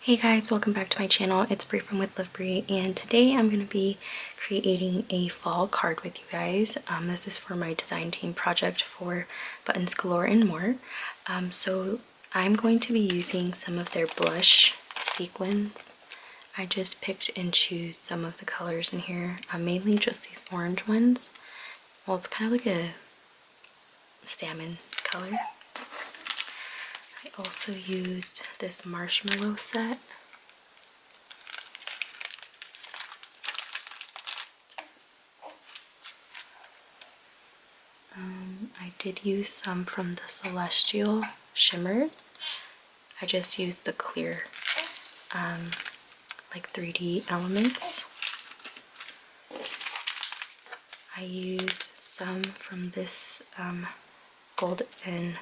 Hey guys, welcome back to my channel. It's Bree from With Love Bree, and today I'm going to be creating a fall card with you guys. This is for my design team project for Buttons Galore and More. So I'm going to be using some of their blush sequins. I just picked and choose some of the colors in here, mainly just these orange ones. Well, it's kind of like a salmon color. I also used this Marshmallow set. I did use some from the Celestial Shimmers. I just used the clear, like 3D elements. I used some from this gold and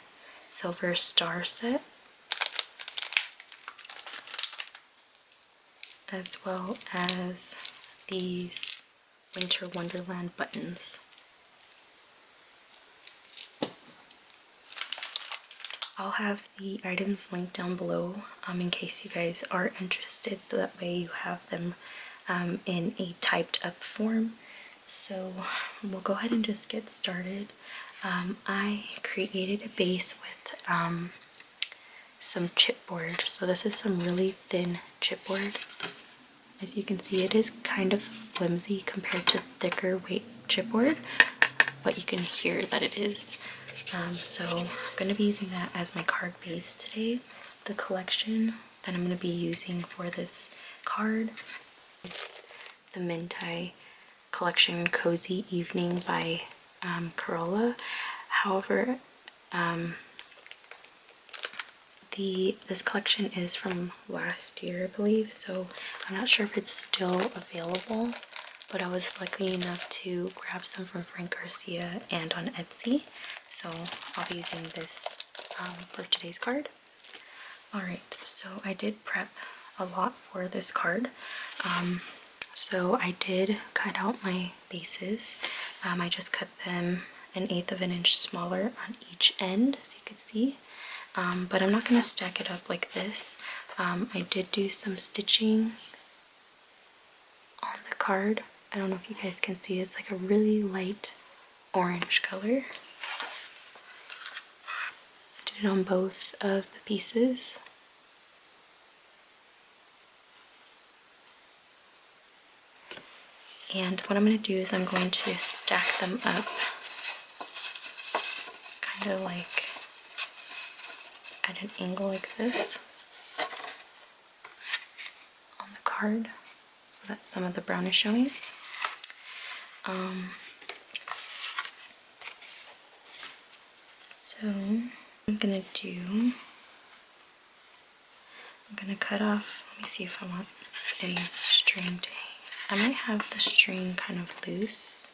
silver star set, as well as these Winter Wonderland buttons. I'll have the items linked down below in case you guys are interested, so that way you have them in a typed up form. So we'll go ahead and just get started. I created a base with some chipboard. So this is some really thin chipboard. As you can see, it is kind of flimsy compared to thicker weight chipboard, but you can hear that it is. So I'm going to be using that as my card base today. The collection that I'm going to be using for this card is the Mintay collection Cozy Evening by Karola. However, this collection is from last year, I believe, so I'm not sure if it's still available, but I was lucky enough to grab some from Frank Garcia and on Etsy, so I'll be using this for today's card. Alright, so I did prep a lot for this card. So I did cut out my bases. I just cut them 1/8 of an inch smaller on each end, as you can see. But I'm not going to stack it up like this. I did do some stitching on the card. I don't know if you guys can see, it's like a really light orange color. I did it on both of the pieces. And what I'm going to do is I'm going to stack them up, kind of like at an angle like this on the card, so that some of the brown is showing. So I'm gonna cut off, let me see if I want any string to hang. I might have the string kind of loose,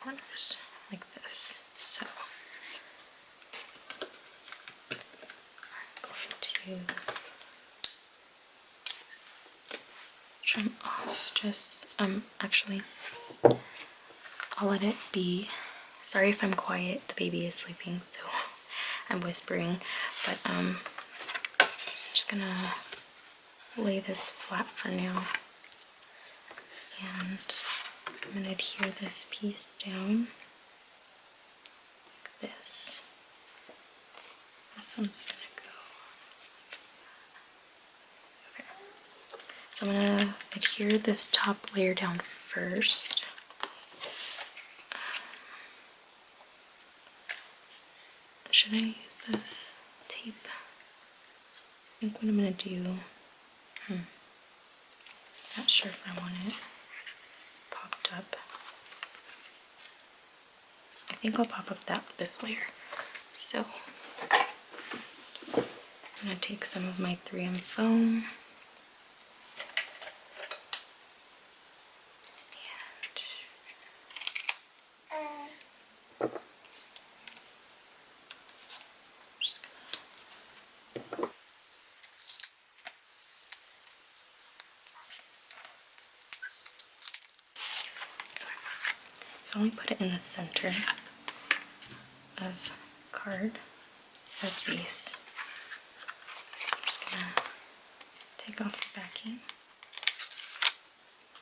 or just like this. So I'm going to trim off just, actually, I'll let it be. Sorry if I'm quiet, the baby is sleeping, so I'm whispering, but I'm just gonna lay this flat for now, and I'm gonna adhere this piece down like this. This one's gonna go. Okay. So I'm gonna adhere this top layer down first. Should I use this tape? I think what I'm gonna do, not sure if I want it popped up. I think I'll pop up this layer. So I'm gonna take some of my 3M foam and just gonna, so let me put it in the center of card, of base. take off the backing.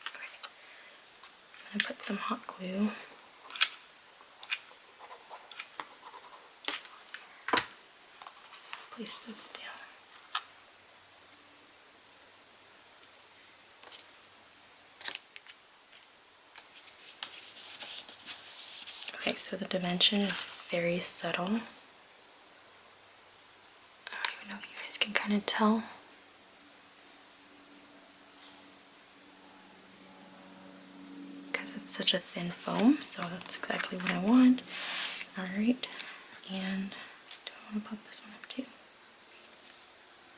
Okay. I'm gonna put some hot glue. Place this down. Okay, so the dimension is very subtle. I don't even know if you guys can kind of tell. Because it's such a thin foam, so that's exactly what I want. Alright, and do I want to pop this one up too?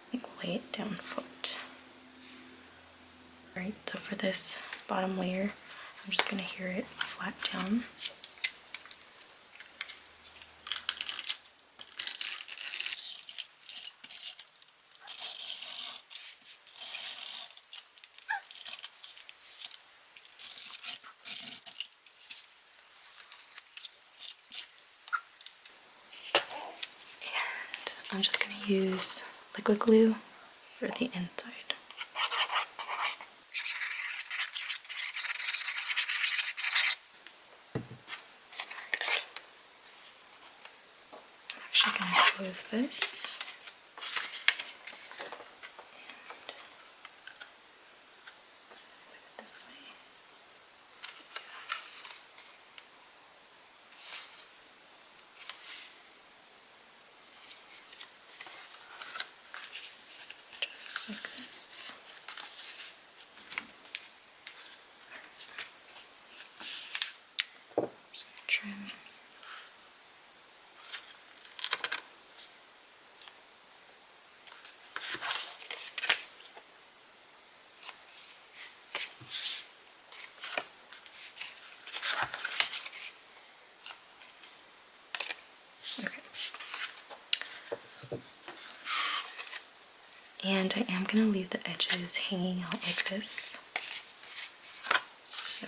I think we'll lay it down flat. Alright, so for this bottom layer, I'm just going to adhere it flat down. I'm just going to use liquid glue for the inside. I'm actually going to close this. And put it this way. Just like this. I'm just going to trim. Okay. And I am going to leave the edges hanging out like this. So,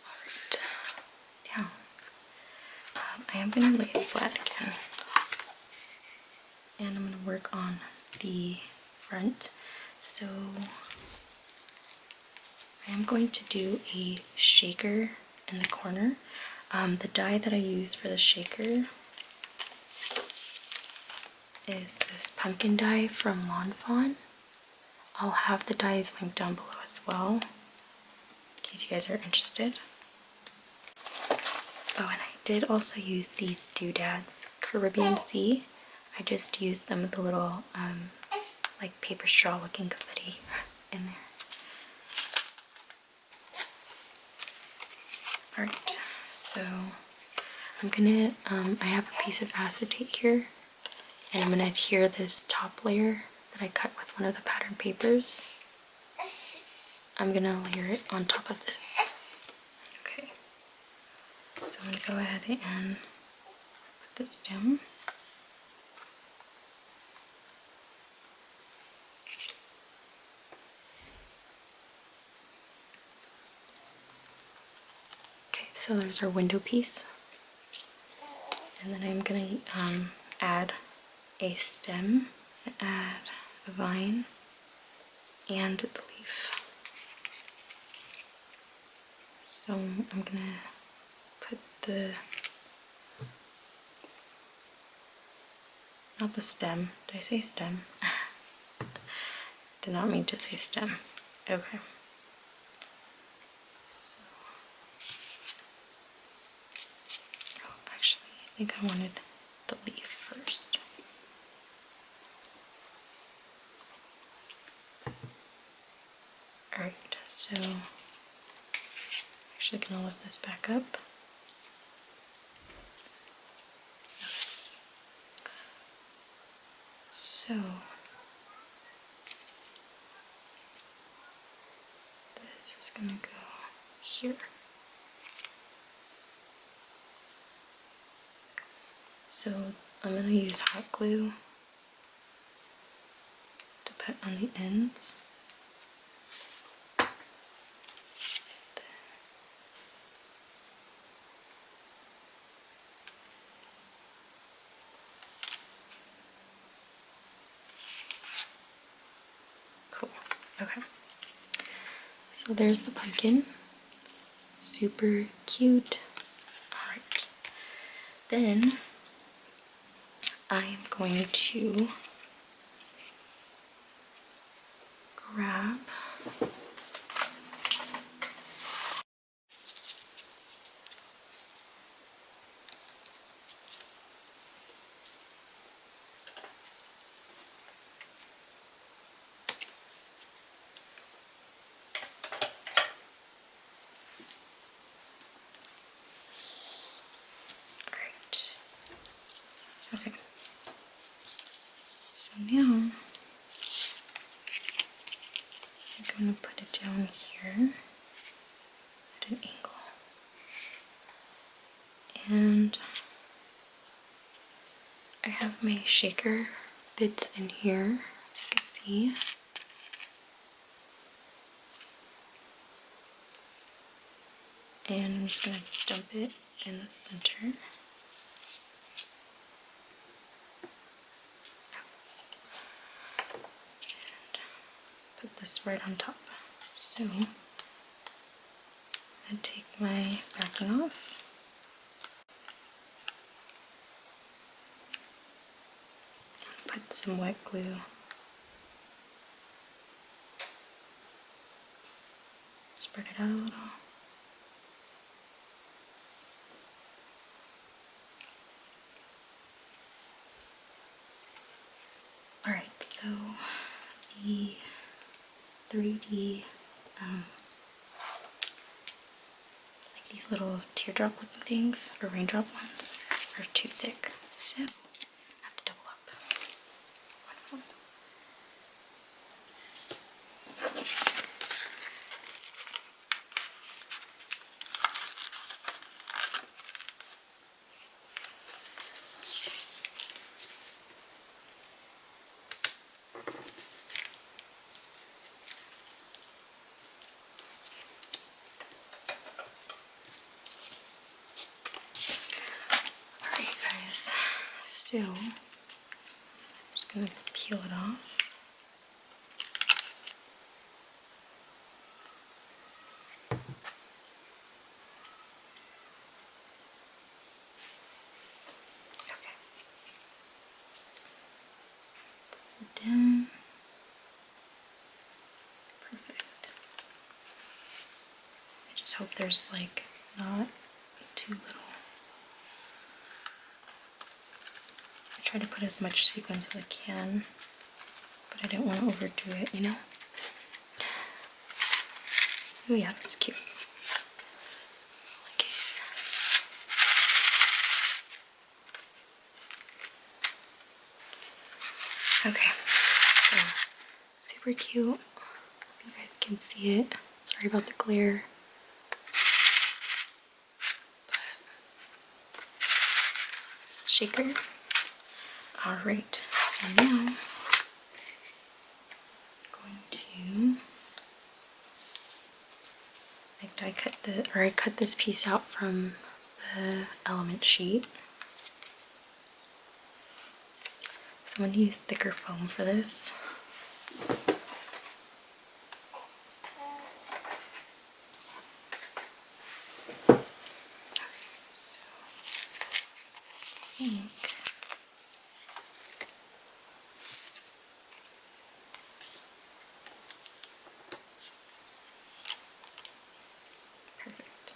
alright. Now, I am going to lay it flat again. And I'm going to work on the front. So, I am going to do a shaker in the corner. The die that I use for the shaker is this pumpkin die from Fawn. I'll have the dies linked down below as well, in case you guys are interested. Oh, and I did also use these doodads, Carribean Sea. I just used them with a little, like paper straw looking confetti in there. Alright, so I'm gonna, I have a piece of acetate here, and I'm gonna adhere this top layer that I cut with one of the pattern papers. I'm gonna layer it on top of this. Okay, so I'm gonna go ahead and put this down. Okay, so there's our window piece. And then I'm gonna add a stem, add a vine, and the leaf. So I'm gonna put not the stem, did I say stem? Did not mean to say stem. Okay. So, oh, actually, I think I wanted the leaf first. Alright, so I'm actually gonna lift this back up. So this is gonna go here. So I'm gonna use hot glue to put on the ends. Okay. So there's the pumpkin. Super cute. Alright. Then I'm going to grab okay. So now I'm going to put it down here at an angle. And I have my shaker bits in here, as you can see. And I'm just going to dump it in the center. And put this right on top. So I'm going to take my backing off. Put some wet glue spread it out a little. Alright, so the 3D, like these little teardrop looking things, or raindrop ones, are too thick, so I have to double up. Wonderful. Alright guys, so I'm just going to peel it off. Okay. Put it down. Perfect. I just hope there's like not too little. I try to put as much sequins as I can, but I don't want to overdo it, you know? Oh yeah, that's cute. I like it. Okay, so super cute. Hope you guys can see it. Sorry about the glare. But shaker. Alright, so now I'm going to I cut this piece out from the element sheet. So I'm going to use thicker foam for this. Okay, so I think perfect.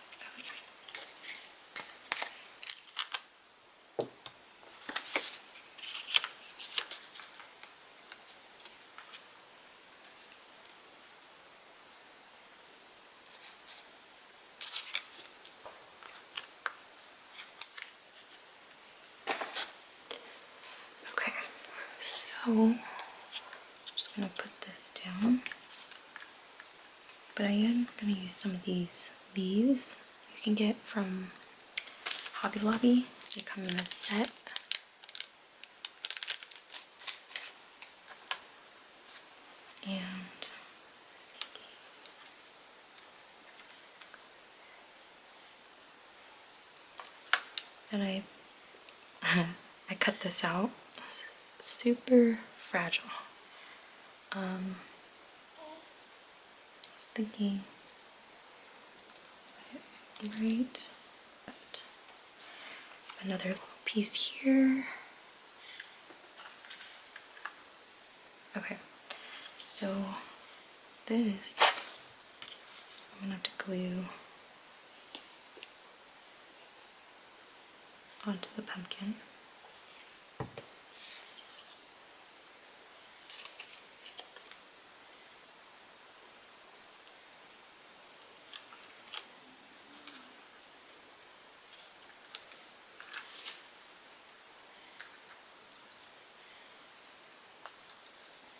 Okay, so I'm just going to put this down. But I am going to use some of these leaves you can get from Hobby Lobby. They come in a set. And then I cut this out. Super fragile. just thinking, right, but another little piece here. Okay, so this I'm gonna have to glue onto the pumpkin.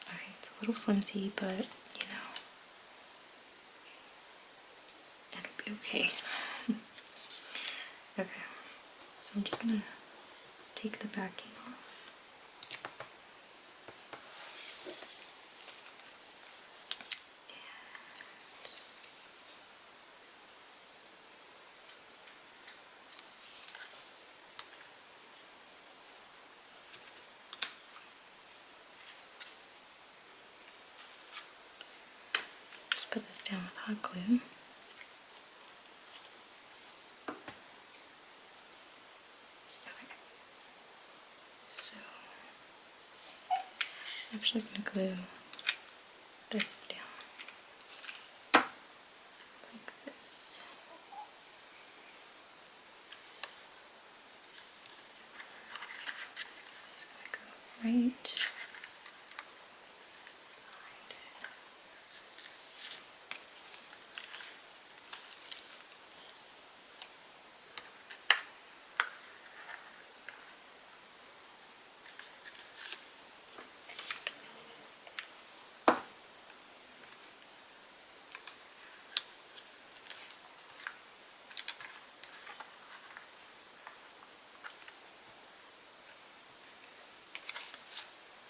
Okay, it's a little flimsy, but you know, it'll be okay. Okay, so I'm just gonna take the backing off. Just put this down with hot glue. Okay, so I'm actually going to glue this down like this. This is going to go right behind it.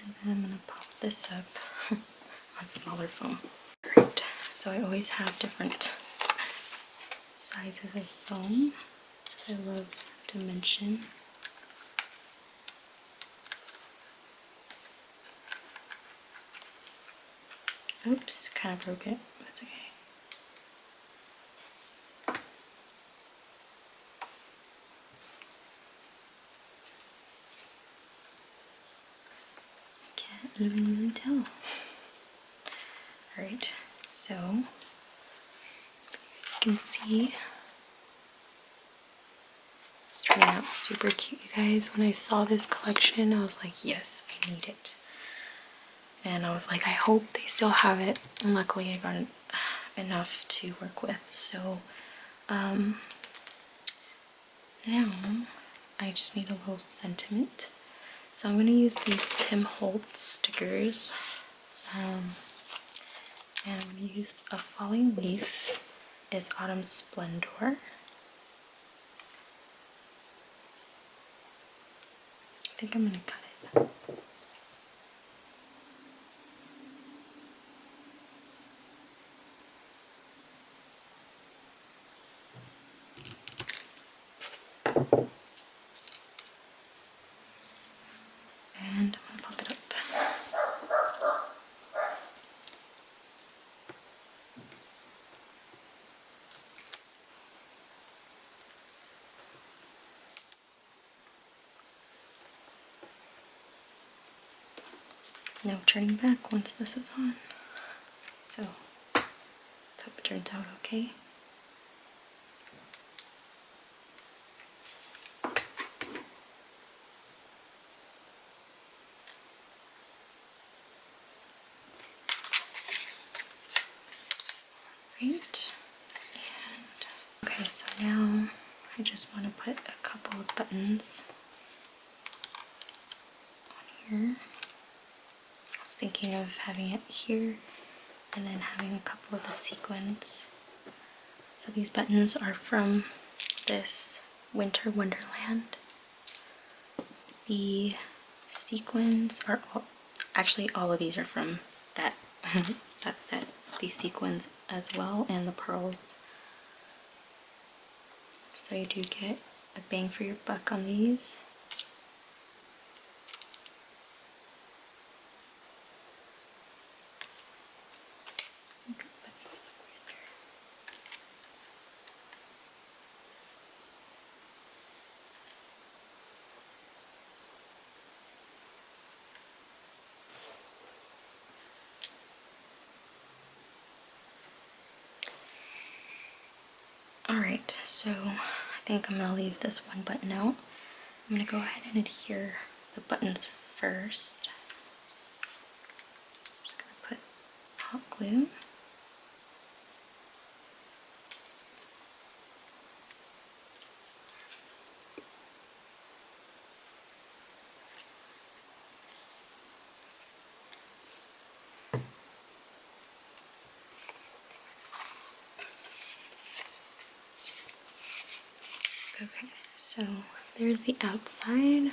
And then I'm going to pop this up on smaller foam. Alright, so I always have different sizes of foam, because I love dimension. Oops, kind of broke it. That's okay. Can't even really tell. Alright, so you guys can see it's turning out super cute, you guys. When I saw this collection, I was like, yes, I need it. And I was like, I hope they still have it. And luckily I got enough to work with. So now I just need a little sentiment. So I'm going to use these Tim Holtz stickers. And I'm going to use A Falling Leaf is Autumn Splendor. I think I'm going to cut it. And I'm going to pop it up. No turning back once this is on. So, let's hope it turns out okay. Right, and okay, so now I just want to put a couple of buttons on here. I was thinking of having it here and then having a couple of the sequins. So these buttons are from this Winter Wonderland. The sequins are actually all of these are from that that set. These sequins as well, and the pearls. So you do get a bang for your buck on these. Alright, so I think I'm gonna leave this one button out. I'm gonna go ahead and adhere the buttons first. I'm just gonna put hot glue. Okay, so there's the outside.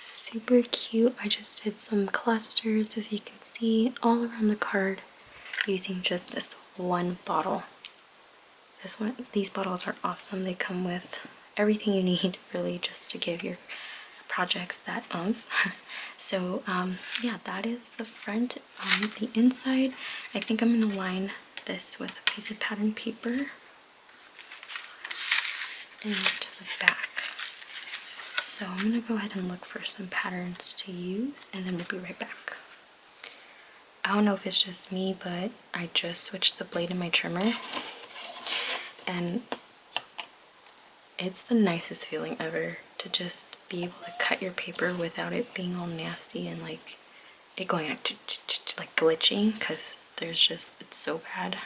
Super cute. I just did some clusters, as you can see, all around the card using just this one bottle. These bottles are awesome. They come with everything you need, really, just to give your projects that oomph. So yeah, that is the front. The inside, I think I'm gonna line this with a piece of pattern paper and to the back. So I'm gonna go ahead and look for some patterns to use, and then we'll be right back. I don't know if it's just me, but I just switched the blade in my trimmer, and it's the nicest feeling ever to just be able to cut your paper without it being all nasty and like it going like glitching, because it's so bad.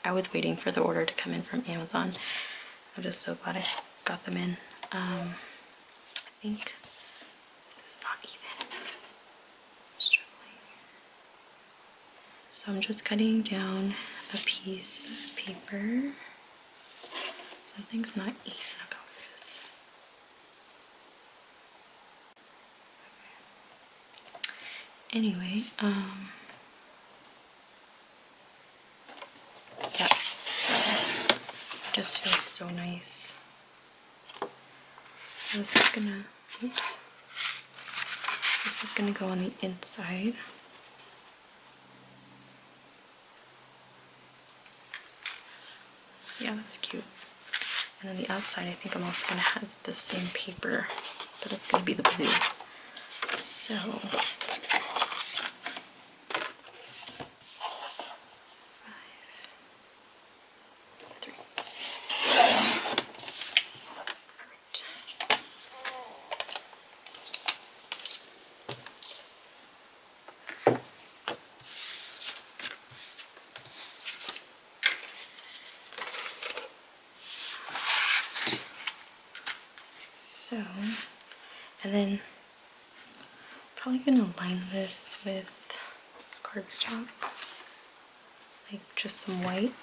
I was waiting for the order to come in from Amazon. I'm just so glad I got them in. I think this is not even. I'm struggling. So I'm just cutting down a piece of paper. Something's not even about this. Anyway, yeah, so it just feels so nice. So this is gonna, oops, this is gonna go on the inside. Yeah, that's cute. And on the outside, I think I'm also gonna have the same paper, but it's gonna be the blue. So, 5, 3s. So, and then probably gonna line this with cardstock, like just some white.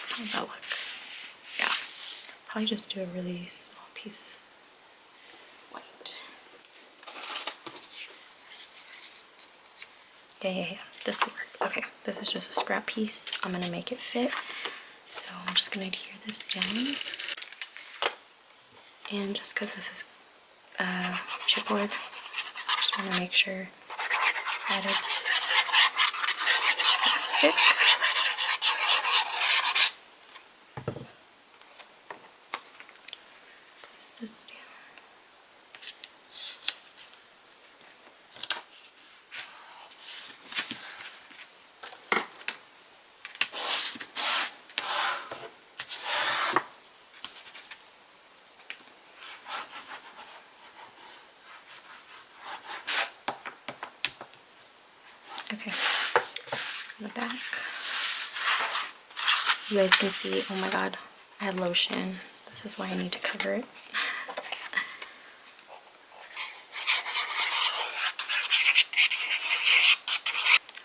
How does that look? Yeah, probably just do a really small piece of white. Yeah, this will work. Okay, this is just a scrap piece. I'm gonna make it fit. So I'm just gonna adhere this down. And just because this is chipboard, I just want to make sure that it's gonna stick. Place this down. Okay, on the back, you guys can see, oh my god, I had lotion. This is why I need to cover it.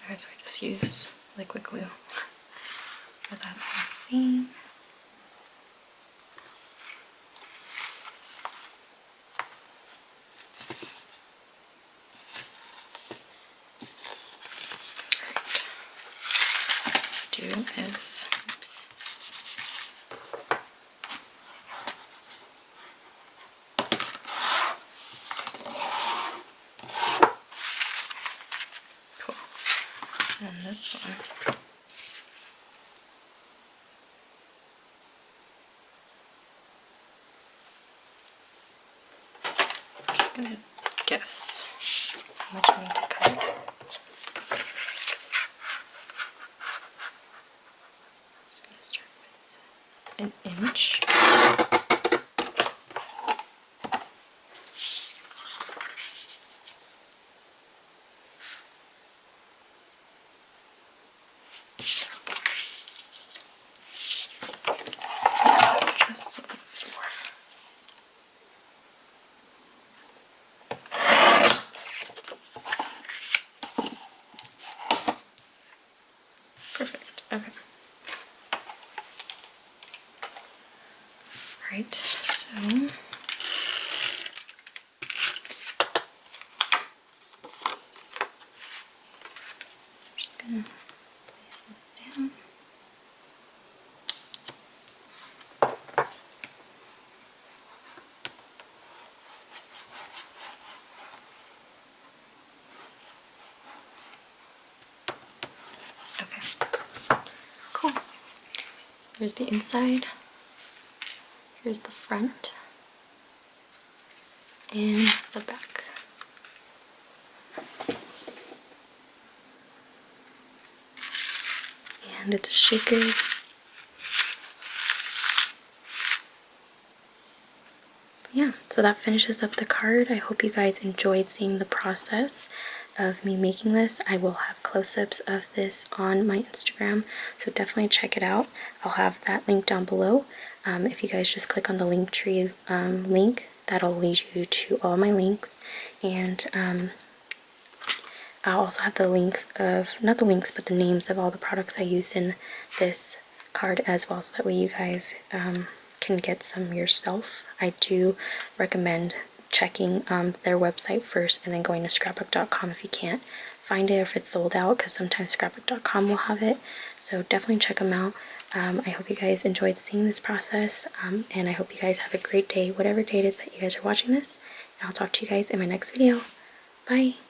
Alright, so I just use liquid glue for that whole thing. Is, oops. Cool. And this one. I'm just gonna guess how much I need to cut. inch. Just a little more. Perfect. Okay. Right, so I'm just gonna place this down. Okay, cool. So there's the inside, here's the front, and the back. And it's a shaker. Yeah, so that finishes up the card. I hope you guys enjoyed seeing the process of me making this. I will have close-ups of this on my Instagram, so definitely check it out. I'll have that link down below. If you guys just click on the Linktree link, that'll lead you to all my links, and I'll also have the links of, not the links, but the names of all the products I used in this card as well, so that way you guys can get some yourself. I do recommend checking their website first and then going to scrapbook.com if you can't find it, if it's sold out, because sometimes scrapbook.com will have it. So definitely check them out. I hope you guys enjoyed seeing this process, and I hope you guys have a great day, whatever day it is that you guys are watching this. And I'll talk to you guys in my next video. Bye!